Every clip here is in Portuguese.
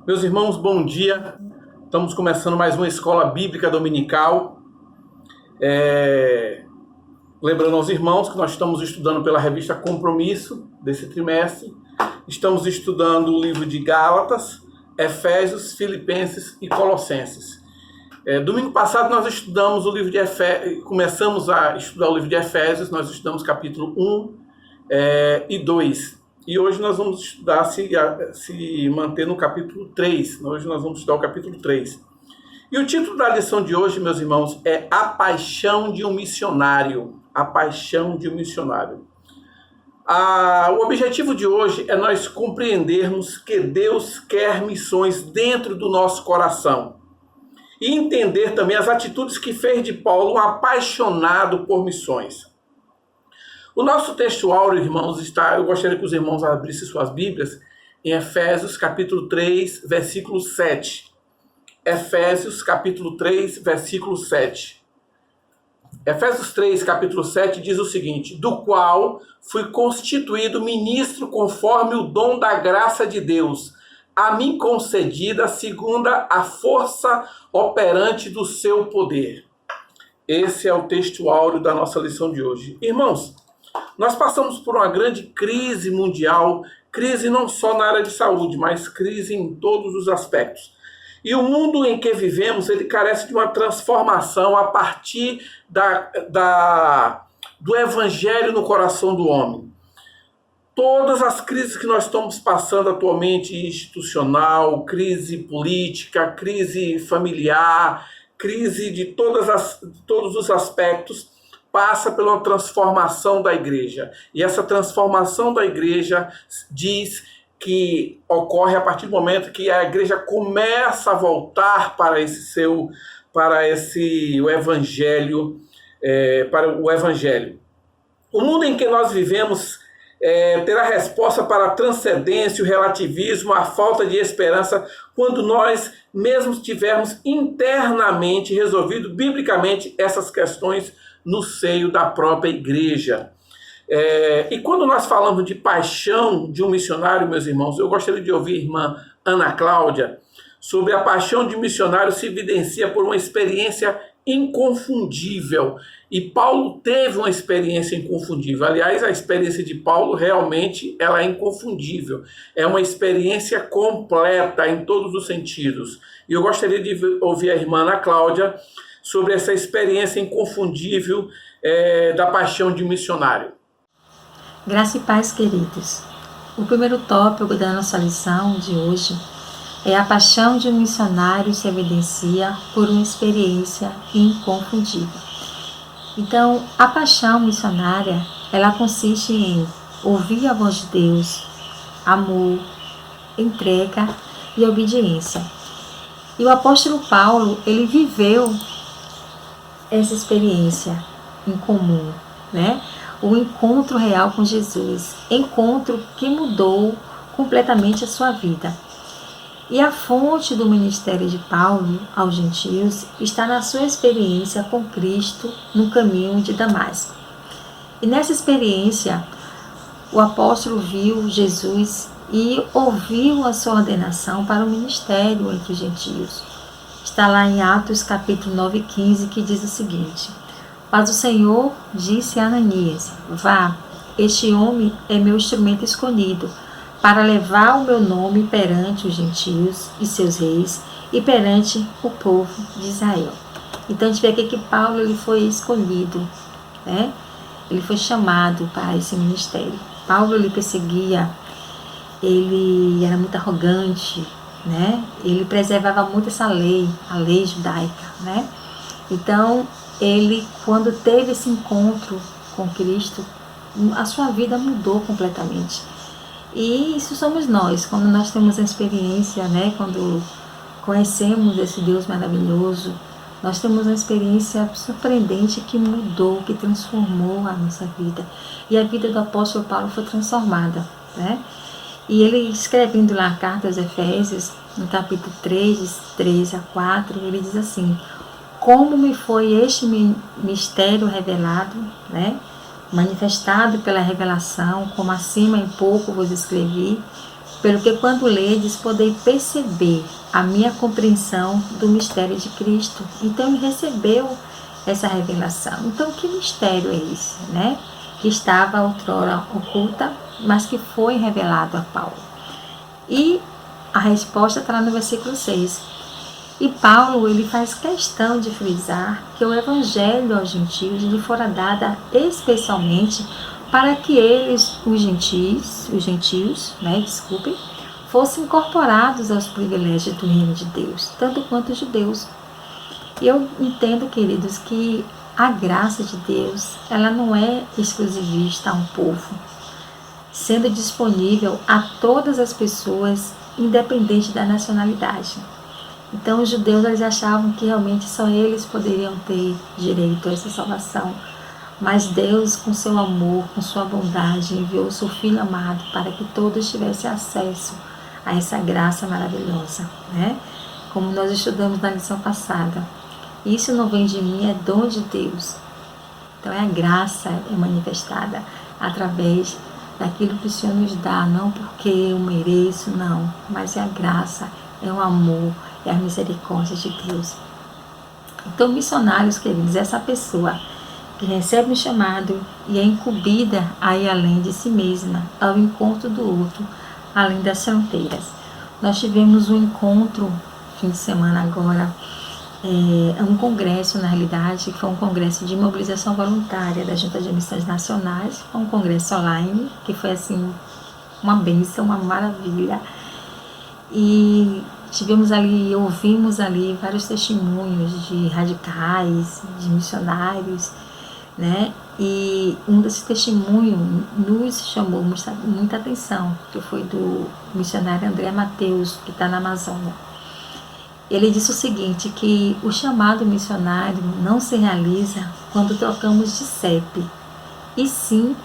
Meus irmãos, bom dia. Estamos começando mais uma escola bíblica dominical. Lembrando aos irmãos que nós estamos estudando pela revista Compromisso desse trimestre. Estamos estudando o livro de Gálatas, Efésios, Filipenses e Colossenses. Domingo passado nós estudamos o livro de Efésios, começamos a estudar o livro de Efésios, nós estudamos capítulo 1 e 2. E hoje nós vamos estudar, se manter no capítulo 3. Hoje nós vamos estudar o capítulo 3. E o título da lição de hoje, meus irmãos, é A Paixão de um Missionário. A Paixão de um Missionário. O objetivo de hoje é nós compreendermos que Deus quer missões dentro do nosso coração. E entender também as atitudes que fez de Paulo um apaixonado por missões. O nosso texto áureo, irmãos, eu gostaria que os irmãos abrissem suas Bíblias em Efésios capítulo 3, versículo 7. Efésios capítulo 3, versículo 7. Efésios 3, capítulo 7 diz o seguinte: do qual fui constituído ministro conforme o dom da graça de Deus, a mim concedida segundo a força operante do seu poder. Esse é o texto áureo da nossa lição de hoje. Irmãos, nós passamos por uma grande crise mundial, crise não só na área de saúde, mas crise em todos os aspectos. E o mundo em que vivemos, ele carece de uma transformação a partir do evangelho no coração do homem. Todas as crises que nós estamos passando atualmente, institucional, crise política, crise familiar, crise de todos os aspectos, passa pela transformação da igreja. E essa transformação da igreja diz que ocorre a partir do momento que a igreja começa a voltar para o evangelho, O mundo em que nós vivemos terá resposta para a transcendência, o relativismo, a falta de esperança, quando nós mesmos tivermos internamente resolvido biblicamente essas questões no seio da própria igreja. E quando nós falamos de paixão de um missionário, meus irmãos, eu gostaria de ouvir a irmã Ana Cláudia sobre a paixão de um missionário se evidencia por uma experiência inconfundível. E Paulo teve uma experiência inconfundível. Aliás, a experiência de Paulo realmente ela é inconfundível. É uma experiência completa em todos os sentidos. E eu gostaria de ouvir a irmã Ana Cláudia sobre essa experiência inconfundível da paixão de um missionário. Graça e paz, queridos. O primeiro tópico da nossa lição de hoje é a paixão de um missionário se evidencia por uma experiência inconfundível. Então, a paixão missionária, ela consiste em ouvir a voz de Deus, amor, entrega e obediência. E o apóstolo Paulo, ele viveu essa experiência em comum, né? O encontro real com Jesus, encontro que mudou completamente a sua vida. E a fonte do ministério de Paulo aos gentios está na sua experiência com Cristo no caminho de Damasco. E nessa experiência, o apóstolo viu Jesus e ouviu a sua ordenação para o ministério entre os gentios. Está lá em Atos capítulo 9 e 15, que diz o seguinte: mas o Senhor disse a Ananias: vá, este homem é meu instrumento escolhido, para levar o meu nome perante os gentios e seus reis e perante o povo de Israel. Então a gente vê aqui que Paulo ele foi escolhido, né? Ele foi chamado para esse ministério. Paulo ele perseguia, ele era muito arrogante, né? Ele preservava muito essa lei, a lei judaica, né? Então ele, quando teve esse encontro com Cristo, a sua vida mudou completamente. E isso somos nós, quando nós temos a experiência, né? Quando conhecemos esse Deus maravilhoso, nós temos uma experiência surpreendente que mudou, que transformou a nossa vida. E a vida do apóstolo Paulo foi transformada, né? E ele, escrevendo lá a carta aos Efésios, no capítulo 3, 3 a 4, ele diz assim: como me foi este mistério revelado, né? Manifestado pela revelação, como acima em pouco vos escrevi, pelo que quando ledes podeis perceber a minha compreensão do mistério de Cristo. Então ele recebeu essa revelação. Então que mistério é esse, né? Que estava outrora oculta, mas que foi revelado a Paulo. E a resposta está lá no versículo 6. E Paulo, ele faz questão de frisar que o evangelho aos gentios lhe fora dada especialmente para que eles, os gentios, fossem incorporados aos privilégios do reino de Deus, tanto quanto os judeus. E eu entendo, queridos, que a graça de Deus, ela não é exclusivista a um povo, sendo disponível a todas as pessoas, independente da nacionalidade. Então os judeus, eles achavam que realmente só eles poderiam ter direito a essa salvação. Mas Deus, com seu amor, com sua bondade, enviou o seu Filho amado para que todos tivessem acesso a essa graça maravilhosa, né? Como nós estudamos na lição passada. Isso não vem de mim, é dom de Deus. Então a graça é manifestada através daquilo que o Senhor nos dá, não porque eu mereço, não, mas é a graça, é o amor, é a misericórdia de Deus. Então, missionários, queridos, essa pessoa que recebe um chamado e é incumbida a ir além de si mesma, ao encontro do outro, além das fronteiras. Nós tivemos um encontro, fim de semana agora, um congresso, na realidade, que foi um congresso de mobilização voluntária da Junta de Missões Nacionais, foi um congresso online, que foi assim, uma bênção, uma maravilha. E tivemos ali, ouvimos ali vários testemunhos de radicais, de missionários, né? E um desses testemunhos nos chamou muita atenção, que foi do missionário André Mateus, que está na Amazônia. Ele disse o seguinte, que o chamado missionário não se realiza quando trocamos de CEP, e sim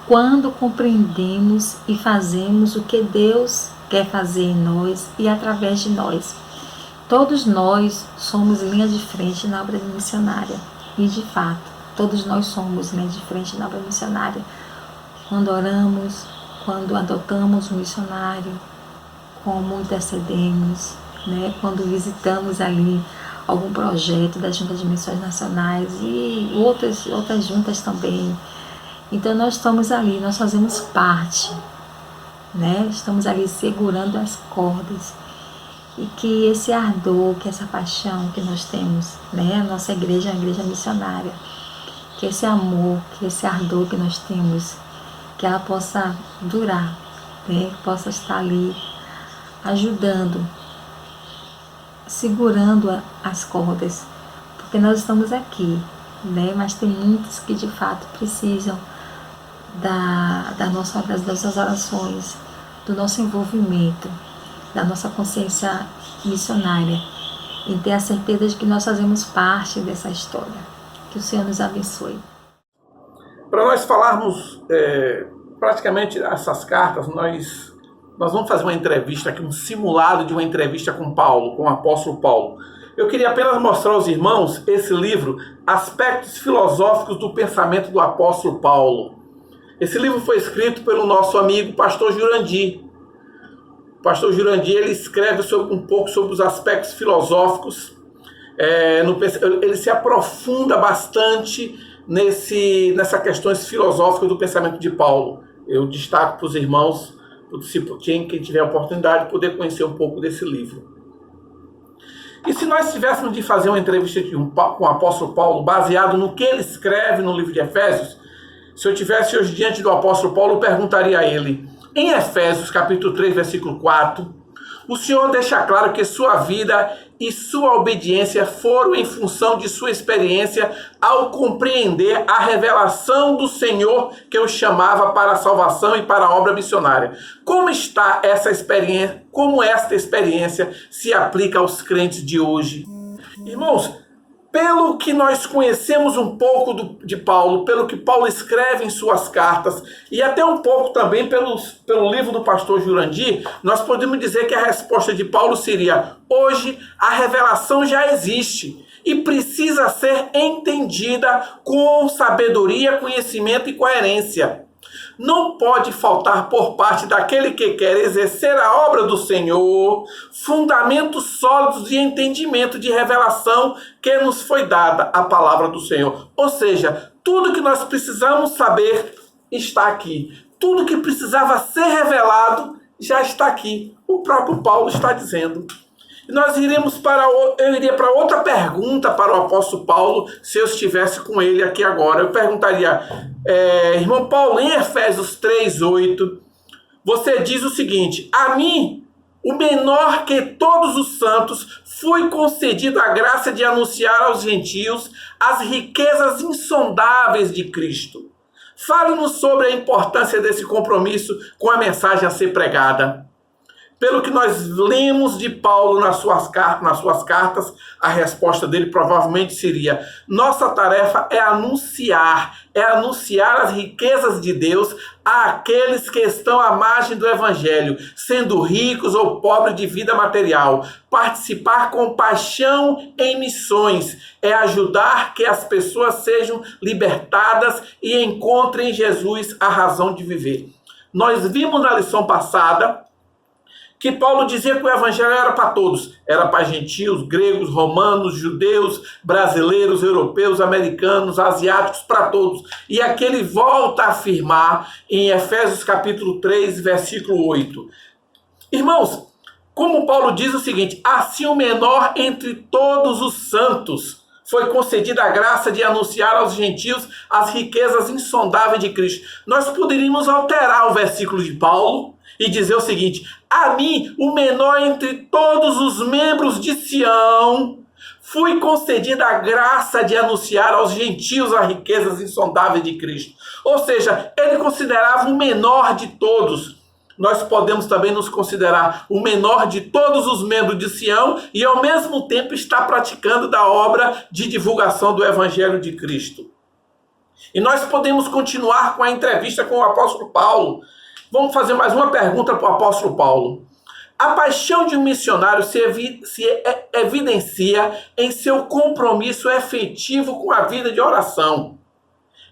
quando compreendemos e fazemos o que Deus quer fazer em nós e através de nós. Todos nós somos linha de frente na obra missionária. E de fato, todos nós somos linha de frente na obra missionária. Quando oramos, quando adotamos um missionário, como intercedemos, né? Quando visitamos ali algum projeto da Junta de Missões Nacionais e outras juntas também. Então nós estamos ali, nós fazemos parte, né? Estamos ali segurando as cordas, e que esse ardor, que essa paixão que nós temos, né? A nossa igreja é uma igreja missionária, que esse amor, que esse ardor que nós temos, que ela possa durar, né? Que possa estar ali ajudando, segurando as cordas, porque nós estamos aqui, né? Mas tem muitos que de fato precisam das nossas orações, do nosso envolvimento, da nossa consciência missionária, e ter a certeza de que nós fazemos parte dessa história. Que o Senhor nos abençoe. Para nós falarmos praticamente essas cartas, nós vamos fazer uma entrevista aqui, um simulado de uma entrevista com Paulo, com o apóstolo Paulo. Eu queria apenas mostrar aos irmãos esse livro, Aspectos Filosóficos do Pensamento do Apóstolo Paulo. Esse livro foi escrito pelo nosso amigo pastor Jurandir. O pastor Jurandir, ele escreve um pouco sobre os aspectos filosóficos. Ele se aprofunda bastante nessas questões filosóficas do pensamento de Paulo. Eu destaco para os irmãos, quem tiver a oportunidade, de poder conhecer um pouco desse livro. E se nós tivéssemos de fazer uma entrevista com o apóstolo Paulo, baseado no que ele escreve no livro de Efésios, se eu estivesse hoje diante do apóstolo Paulo, eu perguntaria a ele, em Efésios capítulo 3, versículo 4, o Senhor deixa claro que sua vida e sua obediência foram em função de sua experiência ao compreender a revelação do Senhor que o chamava para a salvação e para a obra missionária. Como está essa experiência? Como esta experiência se aplica aos crentes de hoje? Irmãos, pelo que nós conhecemos um pouco de Paulo, pelo que Paulo escreve em suas cartas, e até um pouco também pelo livro do pastor Jurandir, nós podemos dizer que a resposta de Paulo seria: hoje a revelação já existe e precisa ser entendida com sabedoria, conhecimento e coerência. não pode faltar por parte daquele que quer exercer a obra do Senhor fundamentos sólidos de entendimento, de revelação que nos foi dada a palavra do Senhor. Ou seja, tudo que nós precisamos saber está aqui. Tudo que precisava ser revelado já está aqui. O próprio Paulo está dizendo. Eu iria para outra pergunta para o apóstolo Paulo, se eu estivesse com ele aqui agora. Eu perguntaria, irmão Paulo, em Efésios 3:8, você diz o seguinte: a mim, o menor que todos os santos, foi concedida a graça de anunciar aos gentios as riquezas insondáveis de Cristo. Fale-nos sobre a importância desse compromisso com a mensagem a ser pregada. Pelo que nós lemos de Paulo nas suas cartas, a resposta dele provavelmente seria: nossa tarefa é anunciar as riquezas de Deus àqueles que estão à margem do Evangelho, sendo ricos ou pobres de vida material. Participar com paixão em missões é ajudar que as pessoas sejam libertadas e encontrem em Jesus a razão de viver. Nós vimos na lição passada que Paulo dizia que o evangelho era para todos. Era para gentios, gregos, romanos, judeus, brasileiros, europeus, americanos, asiáticos, para todos. E aqui ele volta a afirmar em Efésios capítulo 3, versículo 8. Irmãos, como Paulo diz o seguinte: assim o menor entre todos os santos foi concedida a graça de anunciar aos gentios as riquezas insondáveis de Cristo. Nós poderíamos alterar o versículo de Paulo e dizer o seguinte: a mim, o menor entre todos os membros de Sião, foi concedida a graça de anunciar aos gentios as riquezas insondáveis de Cristo. Ou seja, ele considerava o menor de todos. Nós podemos também nos considerar o menor de todos os membros de Sião e ao mesmo tempo estar praticando da obra de divulgação do Evangelho de Cristo. E nós podemos continuar com a entrevista com o apóstolo Paulo. Vamos fazer mais uma pergunta para o apóstolo Paulo. A paixão de um missionário se evidencia em seu compromisso efetivo com a vida de oração.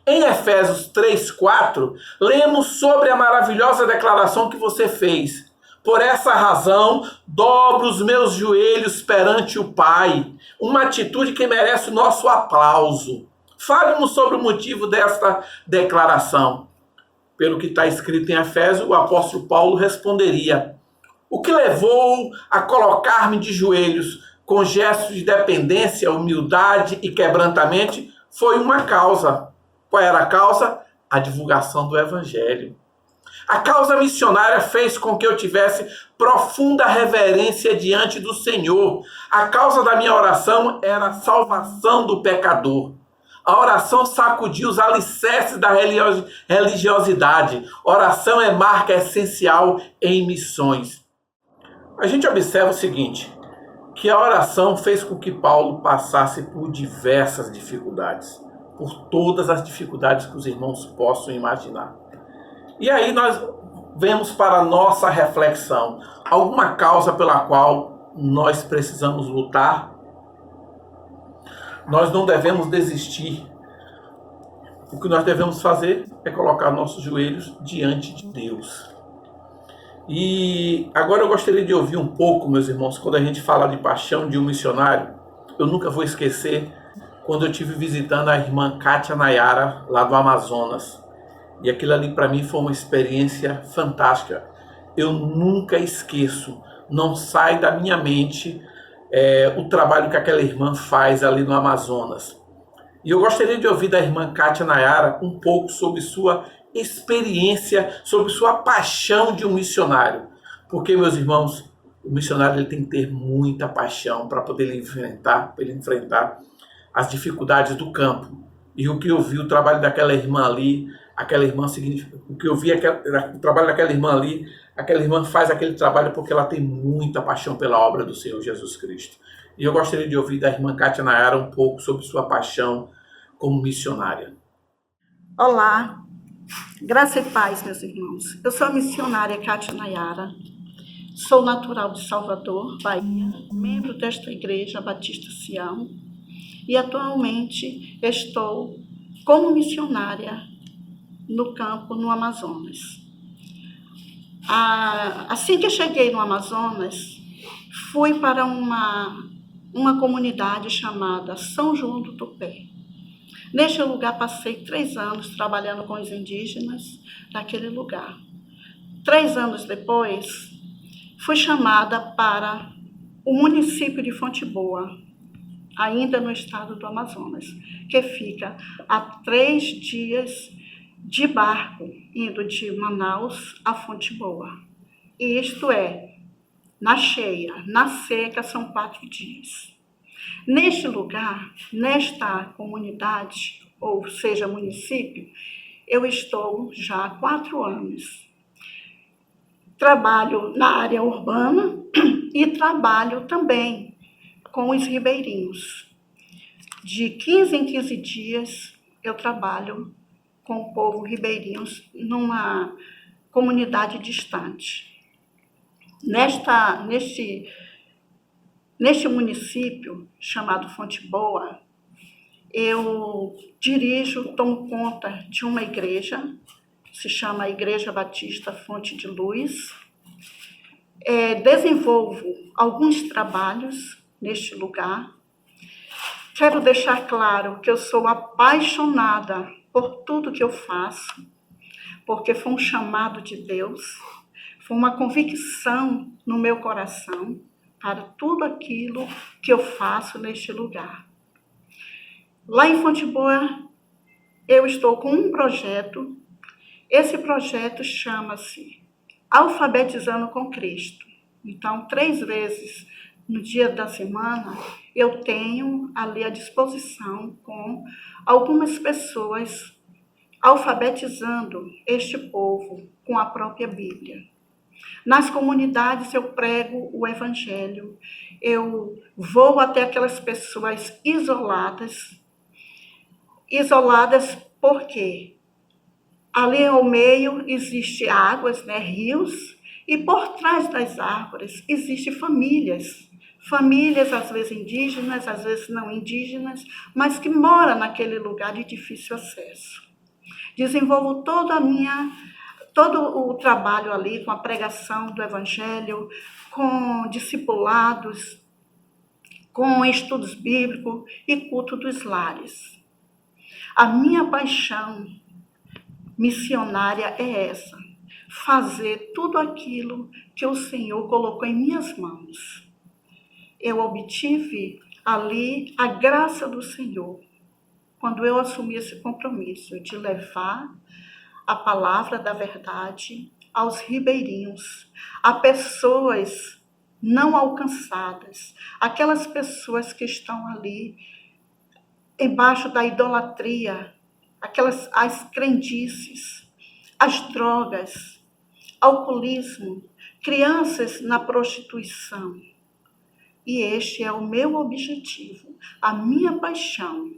Em Efésios 3:4, lemos sobre a maravilhosa declaração que você fez. Por essa razão, dobro os meus joelhos perante o Pai. Uma atitude que merece o nosso aplauso. Fale-nos sobre o motivo desta declaração. Pelo que está escrito em Efésios, o apóstolo Paulo responderia: o que levou a colocar-me de joelhos com gestos de dependência, humildade e quebrantamento foi uma causa. Qual era a causa? A divulgação do Evangelho. A causa missionária fez com que eu tivesse profunda reverência diante do Senhor. A causa da minha oração era a salvação do pecador. A oração sacudiu os alicerces da religiosidade. Oração é marca essencial em missões. A gente observa o seguinte, que a oração fez com que Paulo passasse por diversas dificuldades, por todas as dificuldades que os irmãos possam imaginar. E aí nós vemos para a nossa reflexão alguma causa pela qual nós precisamos lutar. Nós não devemos desistir. O que nós devemos fazer é colocar nossos joelhos diante de Deus. E agora eu gostaria de ouvir um pouco, meus irmãos, quando a gente fala de paixão de um missionário. Eu nunca vou esquecer quando eu estive visitando a irmã Kátia Nayara, lá do Amazonas. E aquilo ali para mim foi uma experiência fantástica. Eu nunca esqueço, não sai da minha mente o trabalho que aquela irmã faz ali no Amazonas. E eu gostaria de ouvir da irmã Kátia Nayara um pouco sobre sua experiência, sobre sua paixão de um missionário. Porque, meus irmãos, o missionário ele tem que ter muita paixão para poder enfrentar as dificuldades do campo. E o que eu vi o trabalho daquela irmã ali, o trabalho daquela irmã ali, aquela irmã faz aquele trabalho porque ela tem muita paixão pela obra do Senhor Jesus Cristo. E eu gostaria de ouvir da irmã Kátia Nayara um pouco sobre sua paixão como missionária. Olá, graça e paz, meus irmãos. Eu sou a missionária Kátia Nayara, sou natural de Salvador, Bahia, membro desta Igreja Batista Sião e atualmente estou como missionária no campo, no Amazonas. Assim que cheguei no Amazonas, fui para uma comunidade chamada São João do Tupé. Neste lugar passei 3 anos trabalhando com os indígenas daquele lugar. 3 anos depois, fui chamada para o município de Fonte Boa, ainda no estado do Amazonas, que fica a 3 dias de barco, indo de Manaus a Fonte Boa. E isto é, na cheia, na seca são 4 dias. Neste lugar, nesta comunidade, ou seja, município, eu estou já há 4 anos. Trabalho na área urbana e trabalho também com os ribeirinhos. De 15 em 15 dias, eu trabalho com o povo ribeirinhos numa comunidade distante. Neste município, chamado Fonte Boa, eu tomo conta de uma igreja, se chama Igreja Batista Fonte de Luz. Desenvolvo alguns trabalhos neste lugar. Quero deixar claro que eu sou apaixonada por tudo que eu faço, porque foi um chamado de Deus, foi uma convicção no meu coração para tudo aquilo que eu faço neste lugar. Lá em Fonte Boa, eu estou com um projeto. Esse projeto chama-se Alfabetizando com Cristo. Então, 3 vezes no dia da semana, eu tenho ali à disposição com algumas pessoas alfabetizando este povo com a própria Bíblia. Nas comunidades eu prego o Evangelho, eu vou até aquelas pessoas isoladas porque ali ao meio existe águas, rios, e por trás das árvores existem famílias às vezes indígenas, às vezes não indígenas, mas que moram naquele lugar de difícil acesso. Desenvolvo todo o trabalho ali com a pregação do Evangelho, com discipulados, com estudos bíblicos e culto dos lares. A minha paixão missionária é essa, fazer tudo aquilo que o Senhor colocou em minhas mãos. Eu obtive ali a graça do Senhor, quando eu assumi esse compromisso de levar a palavra da verdade aos ribeirinhos, a pessoas não alcançadas, aquelas pessoas que estão ali embaixo da idolatria, as crendices, as drogas, alcoolismo, crianças na prostituição. E este é o meu objetivo, a minha paixão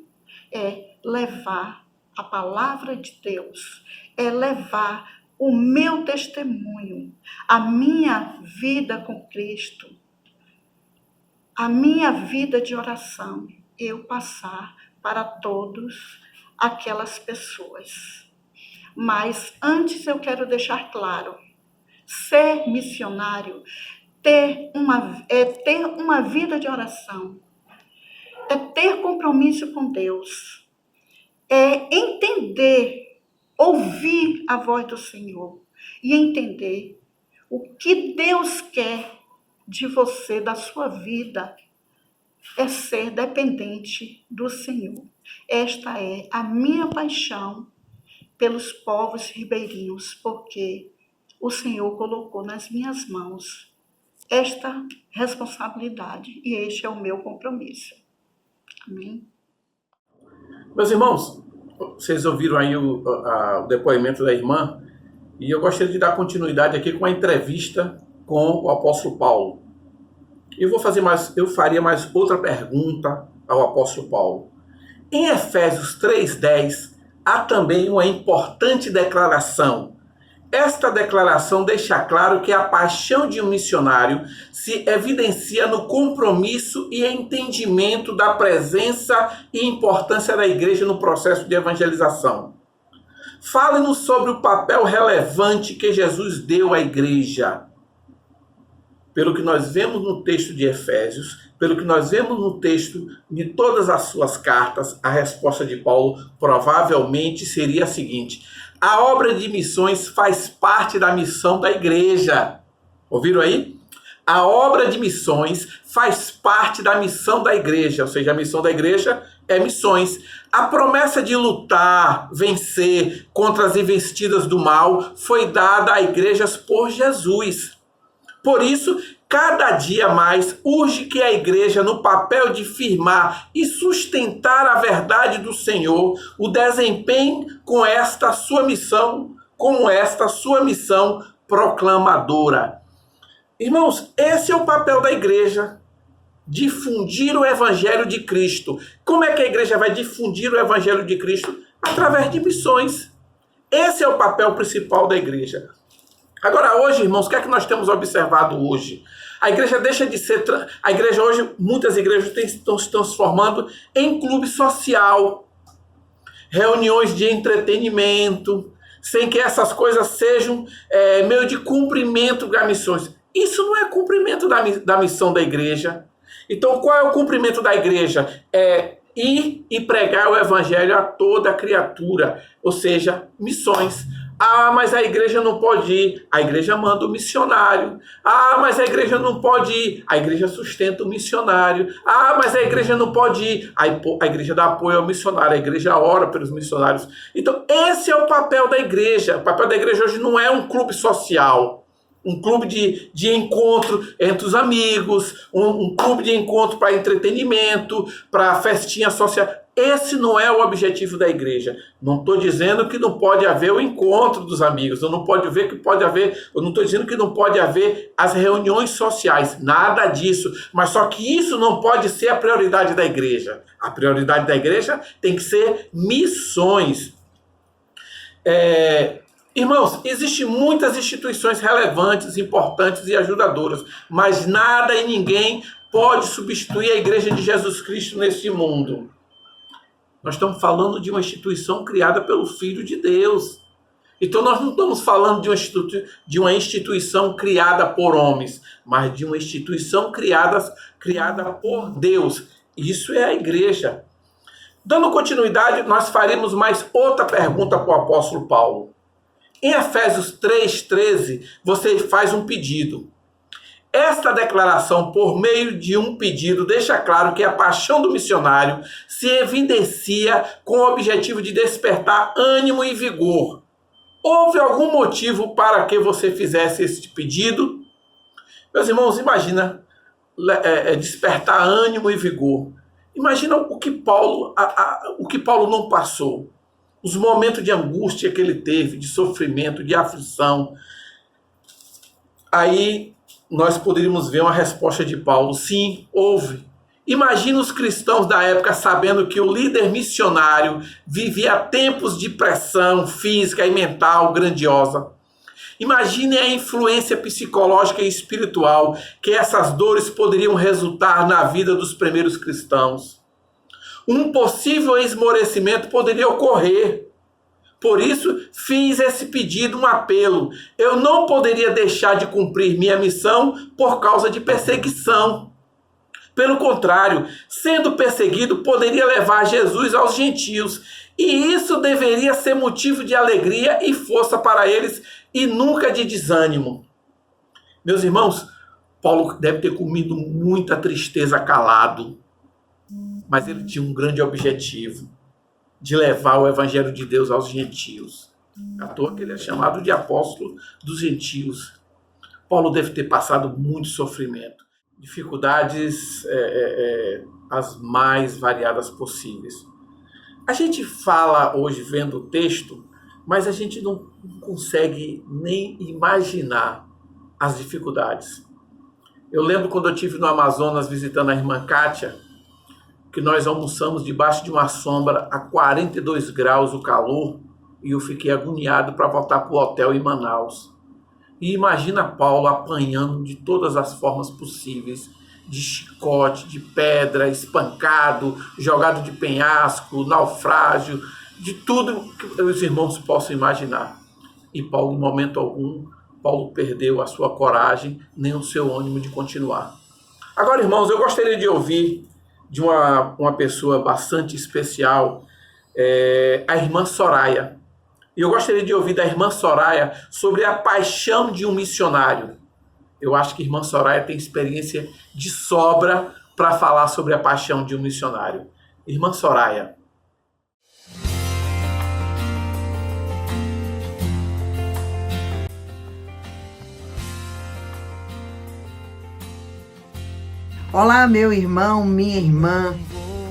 é levar a palavra de Deus, é levar o meu testemunho, a minha vida com Cristo, a minha vida de oração, eu passar para todos aquelas pessoas. Mas antes eu quero deixar claro, ser missionário, ter uma vida de oração, é ter compromisso com Deus, é entender, ouvir a voz do Senhor e entender o que Deus quer de você, da sua vida, é ser dependente do Senhor. Esta é a minha paixão pelos povos ribeirinhos, porque o Senhor colocou nas minhas mãos esta responsabilidade e este é o meu compromisso. Amém? Meus irmãos, vocês ouviram aí o depoimento da irmã e eu gostaria de dar continuidade aqui com a entrevista com o apóstolo Paulo. Eu faria mais outra pergunta ao apóstolo Paulo. Em Efésios 3:10 há também uma importante declaração. Esta declaração deixa claro que a paixão de um missionário se evidencia no compromisso e entendimento da presença e importância da igreja no processo de evangelização. Fale-nos sobre o papel relevante que Jesus deu à igreja. Pelo que nós vemos no texto de Efésios, pelo que nós vemos no texto de todas as suas cartas, a resposta de Paulo provavelmente seria a seguinte: a obra de missões faz parte da missão da igreja. Ouviram aí? A obra de missões faz parte da missão da igreja, ou seja, a missão da igreja é missões. A promessa de lutar, vencer contra as investidas do mal foi dada a igrejas por Jesus. Por isso, cada dia mais urge que a igreja, no papel de firmar e sustentar a verdade do Senhor, o desempenhe com esta sua missão proclamadora. Irmãos, esse é o papel da igreja, difundir o evangelho de Cristo. Como é que a igreja vai difundir o evangelho de Cristo? Através de missões. Esse é o papel principal da igreja. Agora, hoje, irmãos, o que é que nós temos observado hoje? A igreja deixa de ser... A igreja hoje, muitas igrejas estão se transformando em clube social, reuniões de entretenimento, sem que essas coisas sejam meio de cumprimento das missões. Isso não é cumprimento da missão da igreja. Então, qual é o cumprimento da igreja? É ir e pregar o evangelho a toda criatura, ou seja, missões. Ah, mas a igreja não pode ir. A igreja manda o missionário. Ah, mas a igreja não pode ir. A igreja sustenta o missionário. Ah, mas a igreja não pode ir. A igreja dá apoio ao missionário. A igreja ora pelos missionários. Então, esse é o papel da igreja. O papel da igreja hoje não é um clube social, um clube de encontro entre os amigos, um clube de encontro para entretenimento, para festinha social. Esse não é o objetivo da igreja. Não estou dizendo que não pode haver o encontro dos amigos. Eu não estou dizendo que não pode haver as reuniões sociais. Nada disso. Mas só que isso não pode ser a prioridade da igreja. A prioridade da igreja tem que ser missões. Irmãos, existem muitas instituições relevantes, importantes e ajudadoras, mas nada e ninguém pode substituir a igreja de Jesus Cristo neste mundo. Nós estamos falando de uma instituição criada pelo Filho de Deus. Então nós não estamos falando de uma instituição criada por homens, mas de uma instituição criada por Deus. Isso é a igreja. Dando continuidade, nós faremos mais outra pergunta para o apóstolo Paulo. Em Efésios 3,13, você faz um pedido. Esta declaração, por meio de um pedido, deixa claro que a paixão do missionário se evidencia com o objetivo de despertar ânimo e vigor. Houve algum motivo para que você fizesse esse pedido? Meus irmãos, imagina despertar ânimo e vigor. Imagina o que Paulo não passou. Os momentos de angústia que ele teve, de sofrimento, de aflição. Aí nós poderíamos ver uma resposta de Paulo. Sim, houve. Imagina os cristãos da época sabendo que o líder missionário vivia tempos de pressão física e mental grandiosa. Imagine a influência psicológica e espiritual que essas dores poderiam resultar na vida dos primeiros cristãos. Um possível esmorecimento poderia ocorrer. Por isso, fiz esse pedido, um apelo. Eu não poderia deixar de cumprir minha missão por causa de perseguição. Pelo contrário, sendo perseguido, poderia levar Jesus aos gentios. E isso deveria ser motivo de alegria e força para eles e nunca de desânimo. Meus irmãos, Paulo deve ter comido muita tristeza calado. Mas ele tinha um grande objetivo, de levar o evangelho de Deus aos gentios. À toa que ele é chamado de apóstolo dos gentios. Paulo deve ter passado muito sofrimento, dificuldades as mais variadas possíveis. A gente fala hoje vendo o texto, mas a gente não consegue nem imaginar as dificuldades. Eu lembro quando eu estive no Amazonas visitando a irmã Kátia, que nós almoçamos debaixo de uma sombra a 42 graus o calor, e eu fiquei agoniado para voltar para o hotel em Manaus. E imagina Paulo apanhando de todas as formas possíveis, de chicote, de pedra, espancado, jogado de penhasco, naufrágio, de tudo que os irmãos possam imaginar. E Paulo, em momento algum, Paulo perdeu a sua coragem, nem o seu ânimo de continuar. Agora, irmãos, eu gostaria de ouvir de uma pessoa bastante especial, a irmã Soraya. E eu gostaria de ouvir da irmã Soraya sobre a paixão de um missionário. Eu acho que a irmã Soraya tem experiência de sobra para falar sobre a paixão de um missionário. Irmã Soraya. Olá, meu irmão, minha irmã,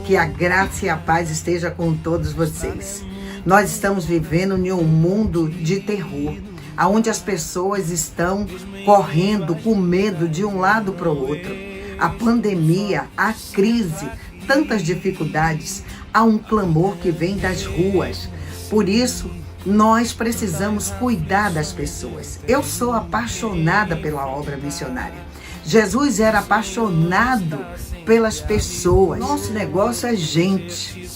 que a graça e a paz esteja com todos vocês. Nós estamos vivendo em um mundo de terror, onde as pessoas estão correndo com medo de um lado para o outro. A pandemia, a crise, tantas dificuldades, há um clamor que vem das ruas. Por isso, nós precisamos cuidar das pessoas. Eu sou apaixonada pela obra missionária. Jesus era apaixonado pelas pessoas. Nosso negócio é gente.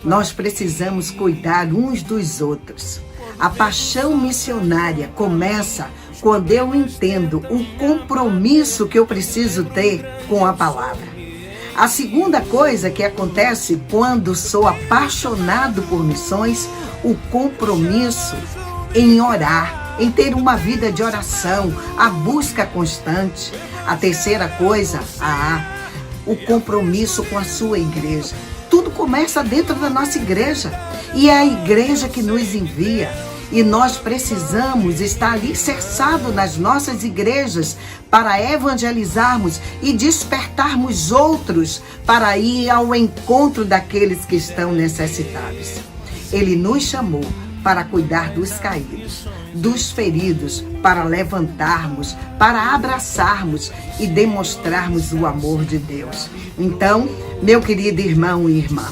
Nós precisamos cuidar uns dos outros. A paixão missionária começa quando eu entendo o compromisso que eu preciso ter com a palavra. A segunda coisa que acontece quando sou apaixonado por missões, o compromisso em orar, em ter uma vida de oração, a busca constante. A terceira coisa, o compromisso com a sua igreja. Tudo começa dentro da nossa igreja. E é a igreja que nos envia. E nós precisamos estar alicerçados nas nossas igrejas para evangelizarmos e despertarmos outros para ir ao encontro daqueles que estão necessitados. Ele nos chamou para cuidar dos caídos, dos feridos, para levantarmos, para abraçarmos e demonstrarmos o amor de Deus. Então, meu querido irmão e irmã,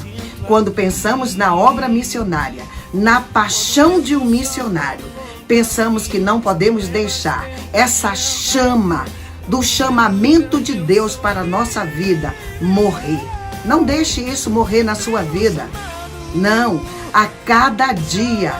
quando pensamos na obra missionária, na paixão de um missionário, pensamos que não podemos deixar essa chama do chamamento de Deus para a nossa vida morrer. Não deixe isso morrer na sua vida. Não, a cada dia,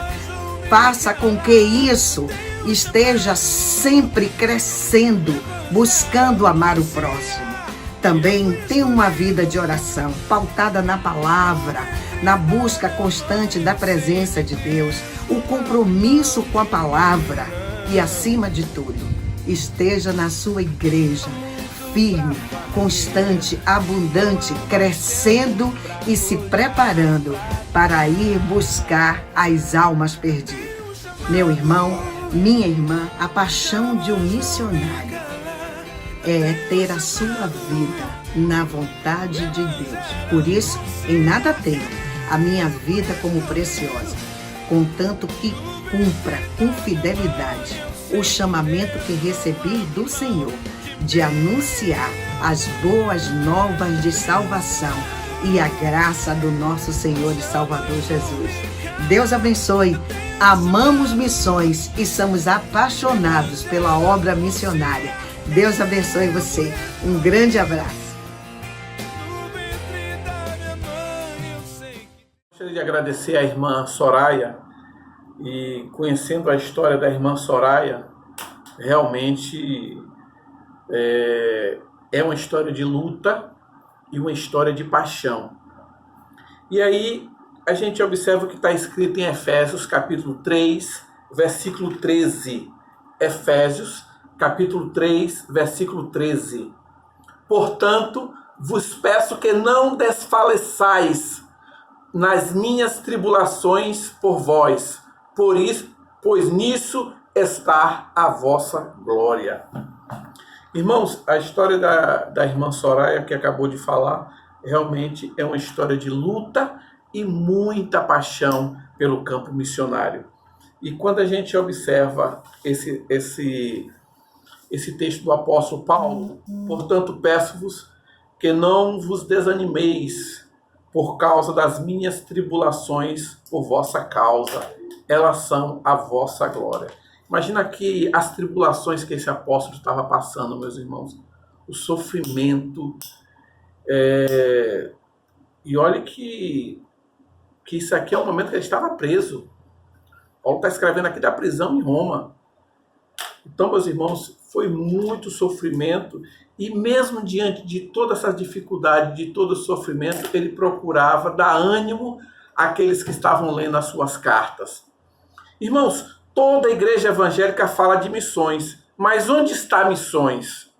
faça com que isso esteja sempre crescendo, buscando amar o próximo. Também tenha uma vida de oração, pautada na palavra, na busca constante da presença de Deus, o compromisso com a palavra e, acima de tudo, esteja na sua igreja, firme, constante, abundante, crescendo e se preparando para ir buscar as almas perdidas. Meu irmão, minha irmã, a paixão de um missionário é ter a sua vida na vontade de Deus. Por isso, em nada tenho a minha vida como preciosa, contanto que cumpra com fidelidade o chamamento que recebi do Senhor de anunciar as boas novas de salvação e a graça do nosso Senhor e Salvador Jesus. Deus abençoe. Amamos missões e somos apaixonados pela obra missionária. Deus abençoe você. Um grande abraço. Gostaria de agradecer à irmã Soraya, e conhecendo a história da irmã Soraya, realmente é uma história de luta e uma história de paixão. E aí a gente observa o que está escrito em Efésios, capítulo 3, versículo 13. Efésios, capítulo 3, versículo 13. Portanto, vos peço que não desfaleçais nas minhas tribulações por vós, pois nisso está a vossa glória. Irmãos, a história da irmã Soraya, que acabou de falar, realmente é uma história de luta e muita paixão pelo campo missionário. E quando a gente observa esse texto do apóstolo Paulo, portanto, peço-vos que não vos desanimeis por causa das minhas tribulações por vossa causa. Elas são a vossa glória. Imagina que as tribulações que esse apóstolo estava passando, meus irmãos, o sofrimento. E olha que que isso aqui é o momento que ele estava preso. Paulo está escrevendo aqui da prisão em Roma. Então, meus irmãos, foi muito sofrimento, e mesmo diante de toda essa dificuldade, de todo o sofrimento, ele procurava dar ânimo àqueles que estavam lendo as suas cartas. Irmãos, toda a igreja evangélica fala de missões, mas onde está missões?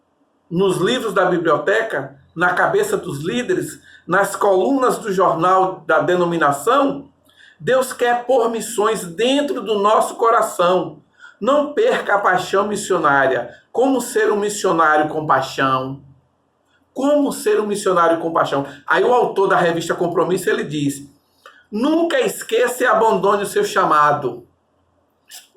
Nos livros da biblioteca? Na cabeça dos líderes? Nas colunas do jornal da denominação? Deus quer pôr missões dentro do nosso coração. Não perca a paixão missionária. Como ser um missionário com paixão? Como ser um missionário com paixão? Aí o autor da revista Compromisso, ele diz: nunca esqueça e abandone o seu chamado.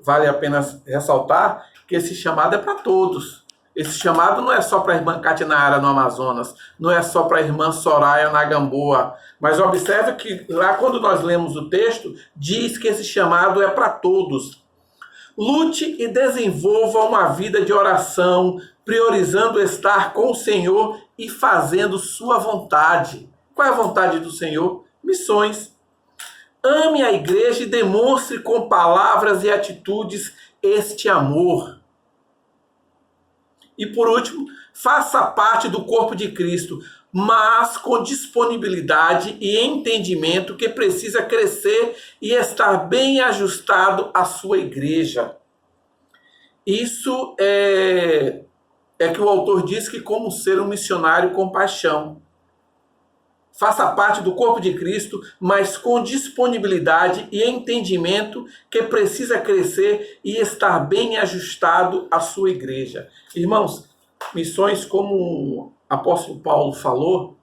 Vale a pena ressaltar que esse chamado é para todos. Esse chamado não é só para a irmã Catinara no Amazonas, não é só para a irmã Soraya na Gamboa. Mas observe que lá quando nós lemos o texto, diz que esse chamado é para todos. Lute e desenvolva uma vida de oração, priorizando estar com o Senhor e fazendo sua vontade. Qual é a vontade do Senhor? Missões. Ame a igreja e demonstre com palavras e atitudes este amor. E por último, faça parte do corpo de Cristo, mas com disponibilidade e entendimento que precisa crescer e estar bem ajustado à sua igreja. Isso é que o autor diz que como ser um missionário com paixão. Faça parte do corpo de Cristo, mas com disponibilidade e entendimento que precisa crescer e estar bem ajustado à sua igreja. Irmãos, missões, como o apóstolo Paulo falou,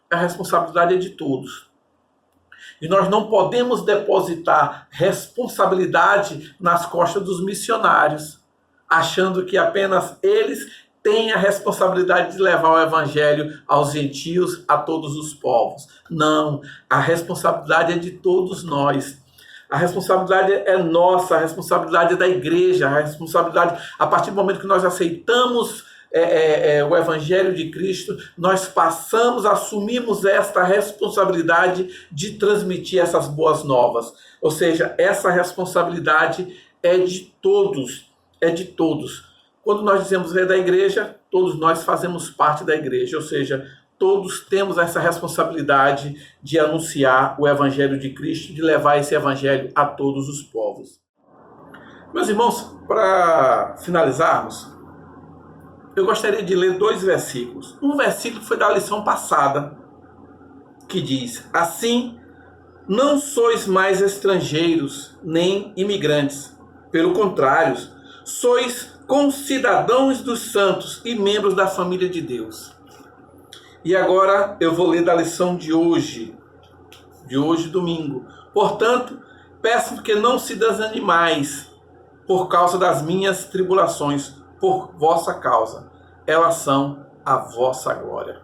a responsabilidade é de todos. E nós não podemos depositar responsabilidade nas costas dos missionários, achando que apenas eles têm a responsabilidade de levar o evangelho aos gentios, a todos os povos. Não, a responsabilidade é de todos nós. A responsabilidade é nossa, a responsabilidade é da igreja, a responsabilidade, a partir do momento que nós aceitamos o evangelho de Cristo, nós assumimos esta responsabilidade de transmitir essas boas novas. Ou seja, essa responsabilidade é de todos, Quando nós dizemos da igreja, todos nós fazemos parte da igreja, ou seja, todos temos essa responsabilidade de anunciar o evangelho de Cristo, de levar esse evangelho a todos os povos. Meus irmãos, para finalizarmos, eu gostaria de ler 2 versículos. Um versículo foi da lição passada, que diz: assim, não sois mais estrangeiros, nem imigrantes. Pelo contrário, sois concidadãos dos santos e membros da família de Deus. E agora eu vou ler da lição de hoje, domingo. Portanto, peço que não se desanimais por causa das minhas tribulações, por vossa causa. Elas são a vossa glória.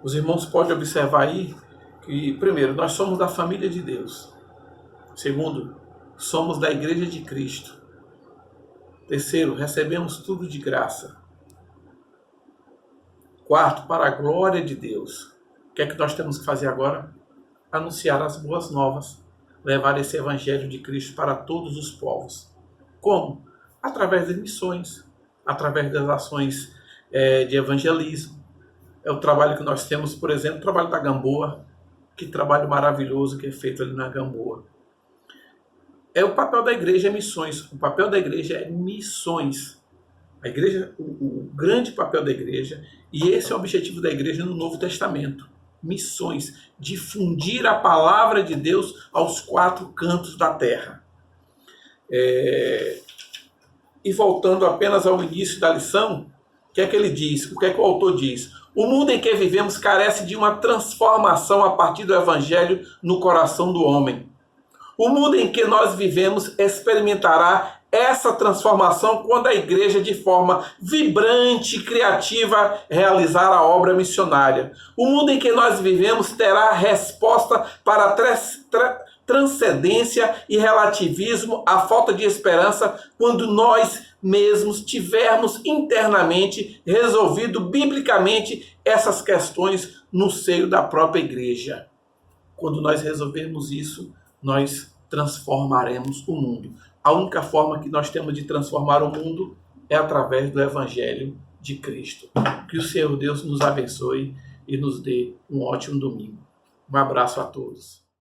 Os irmãos podem observar aí que, primeiro, nós somos da família de Deus. Segundo, somos da igreja de Cristo. Terceiro, recebemos tudo de graça. Quarto, para a glória de Deus. O que é que nós temos que fazer agora? Anunciar as boas novas. Levar esse evangelho de Cristo para todos os povos. Como? Através de missões. Através das ações de evangelismo. É o trabalho que nós temos, por exemplo, o trabalho da Gamboa. Que trabalho maravilhoso que é feito ali na Gamboa. O papel da igreja é missões. O papel da igreja é missões. A igreja, o grande papel da igreja, e esse é o objetivo da igreja no Novo Testamento. Missões. Difundir a palavra de Deus aos 4 cantos da terra. E voltando apenas ao início da lição, o que é que ele diz? O que é que o autor diz? O mundo em que vivemos carece de uma transformação a partir do evangelho no coração do homem. O mundo em que nós vivemos experimentará essa transformação quando a igreja, de forma vibrante e criativa, realizar a obra missionária. O mundo em que nós vivemos terá resposta para transcendência e relativismo à falta de esperança quando nós mesmos tivermos internamente resolvido biblicamente essas questões no seio da própria igreja. Quando nós resolvermos isso, nós transformaremos o mundo. A única forma que nós temos de transformar o mundo é através do Evangelho de Cristo. Que o Senhor Deus nos abençoe e nos dê um ótimo domingo. Um abraço a todos.